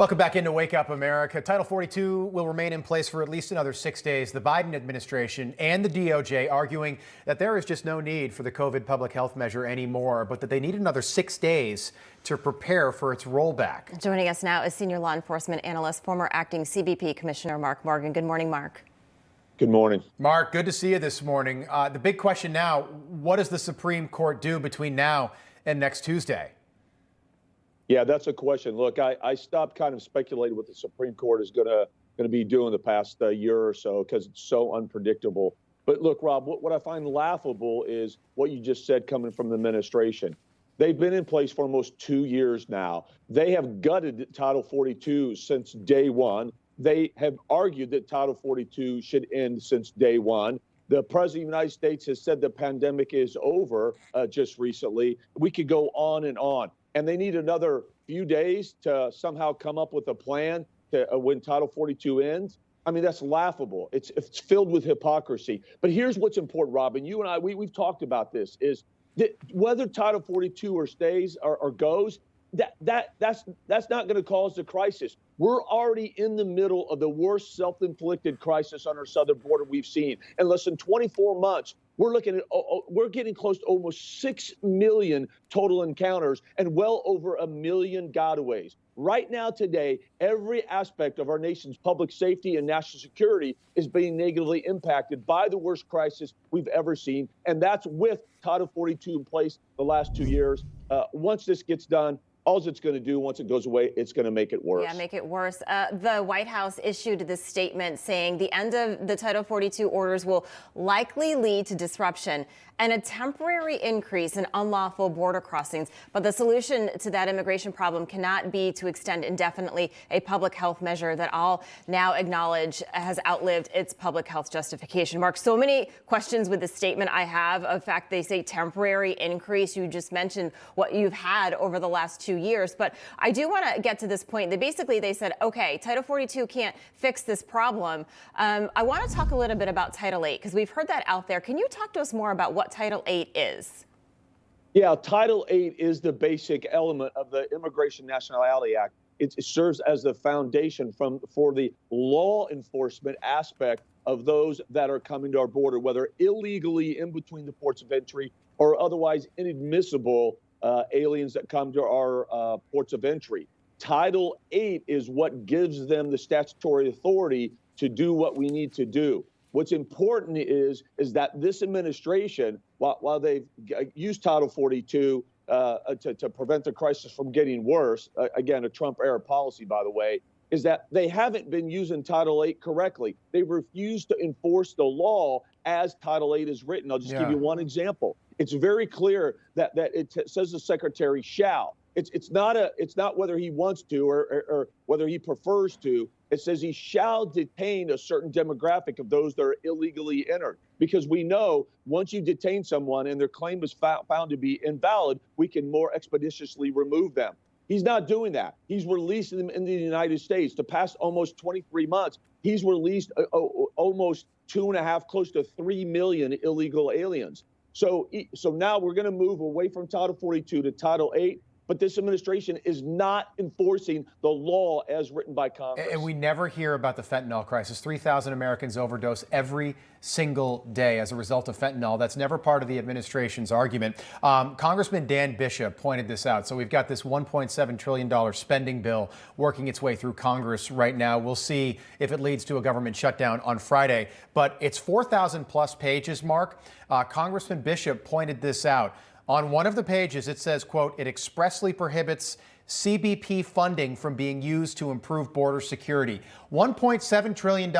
Welcome back into Wake Up America. Title 42 will remain in place for at least another 6 days. The Biden administration and the DOJ arguing that there is just no need for the COVID public health measure anymore, but that they need another 6 days to prepare for its rollback. Joining us now is senior law enforcement analyst, former acting CBP Commissioner Mark Morgan. Good morning, Mark. Good morning. Mark, good to see you this morning. The big question now, what does the Supreme Court do between now and next Tuesday? Yeah, that's a question. Look, I stopped kind of speculating what the Supreme Court is going to be doing the past year or so because it's so unpredictable. But look, Rob, what I find laughable is what you just said coming from the administration. They've been in place for almost 2 years now. They have gutted Title 42 since day one. They have argued that Title 42 should end since day one. The President of the United States has said the pandemic is over just recently. We could go on and on. And they need another few days to somehow come up with a plan to when Title 42 ends. I mean, that's laughable. It's filled with hypocrisy. But here's what's important, Robin. You and I, we've talked about this, is that whether Title 42 or stays or goes, that's not going to cause the crisis. We're already in the middle of the worst self-inflicted crisis on our southern border we've seen. In less than 24 months, we're getting close to almost 6 million total encounters and well over 1 million gotaways. Right now, today, every aspect of our nation's public safety and national security is being negatively impacted by the worst crisis we've ever seen. And that's with Title 42 in place the last 2 years. Once this gets done, all it's going to do once it goes away, it's going to make it worse. Yeah, make it worse. The White House issued this statement saying the end of the Title 42 orders will likely lead to disruption and a temporary increase in unlawful border crossings. But the solution to that immigration problem cannot be to extend indefinitely a public health measure that all now acknowledge has outlived its public health justification. Mark, so many questions with this statement I have. In fact, they say temporary increase. You just mentioned what you've had over the last 2 years. But I do want to get to this point. They said, OK, Title 42 can't fix this problem. I want to talk a little bit about Title 8, because we've heard that out there. Can you talk to us more about what Title 8 is? Yeah, Title 8 is the basic element of the Immigration Nationality Act. It serves as the foundation for the law enforcement aspect of those that are coming to our border, whether illegally in between the ports of entry or otherwise inadmissible aliens that come to our ports of entry. Title 8 is what gives them the statutory authority to do what we need to do. What's important is that this administration, while they've used Title 42 to prevent the crisis from getting worse, again, a Trump-era policy, by the way, is that they haven't been using Title 8 correctly. They refuse to enforce the law as Title 8 is written. I'll just give you one example. It's very clear that it says the secretary shall. It's not whether he wants to or whether he prefers to. It says he shall detain a certain demographic of those that are illegally entered, because we know once you detain someone and their claim is found to be invalid, we can more expeditiously remove them. He's not doing that. He's releasing them in the United States. The past almost 23 months, he's released almost 2.5, close to 3 million illegal aliens. So now we're going to move away from Title 42 to Title 8. But this administration is not enforcing the law as written by Congress. And we never hear about the fentanyl crisis. 3,000 Americans overdose every single day as a result of fentanyl. That's never part of the administration's argument. Congressman Dan Bishop pointed this out. So we've got this $1.7 trillion spending bill working its way through Congress right now. We'll see if it leads to a government shutdown on Friday. But it's 4,000 plus pages, Mark. Congressman Bishop pointed this out. On one of the pages, it says, quote, it expressly prohibits CBP funding from being used to improve border security. $1.7 trillion,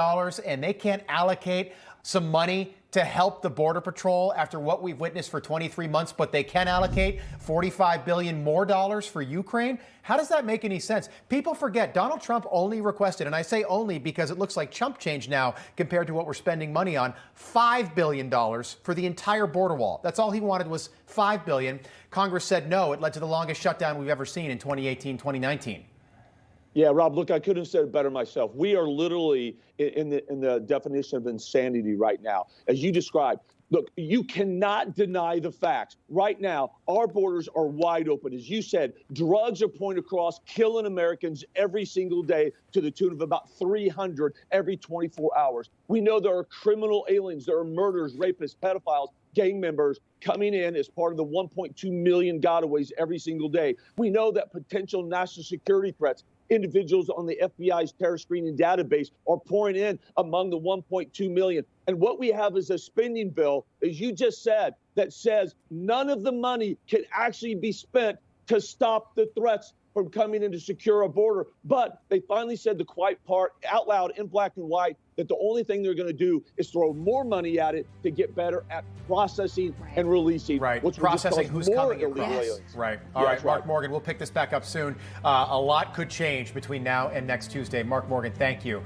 and they can't allocate some money to help the Border Patrol after what we've witnessed for 23 months, but they can allocate $45 billion more for Ukraine? How does that make any sense? People forget Donald Trump only requested, and I say only because it looks like chump change now compared to what we're spending money on, $5 billion for the entire border wall. That's all he wanted was $5 billion. Congress said no. It led to the longest shutdown we've ever seen in 2018, 2019. Yeah, Rob, look, I couldn't have said it better myself. We are literally in the definition of insanity right now. As you described, Look, you cannot deny the facts. Right now, our borders are wide open. As you said, drugs are pouring across, killing Americans every single day to the tune of about 300 every 24 hours. We know there are criminal aliens, there are murders, rapists, pedophiles, gang members coming in as part of the 1.2 million gotaways every single day. We know that potential national security threats, individuals on the FBI's terror screening database, are pouring in among the 1.2 million. And what we have is a spending bill, as you just said, that says none of the money can actually be spent to stop the threats from coming in to secure a border. But they finally said the quiet part out loud in black and white that the only thing they're going to do is throw more money at it to get better at processing and releasing. Right. Which Processing who's coming across. Aliens. Right. All right, Mark Morgan, we'll pick this back up soon. A lot could change between now and next Tuesday. Mark Morgan, thank you.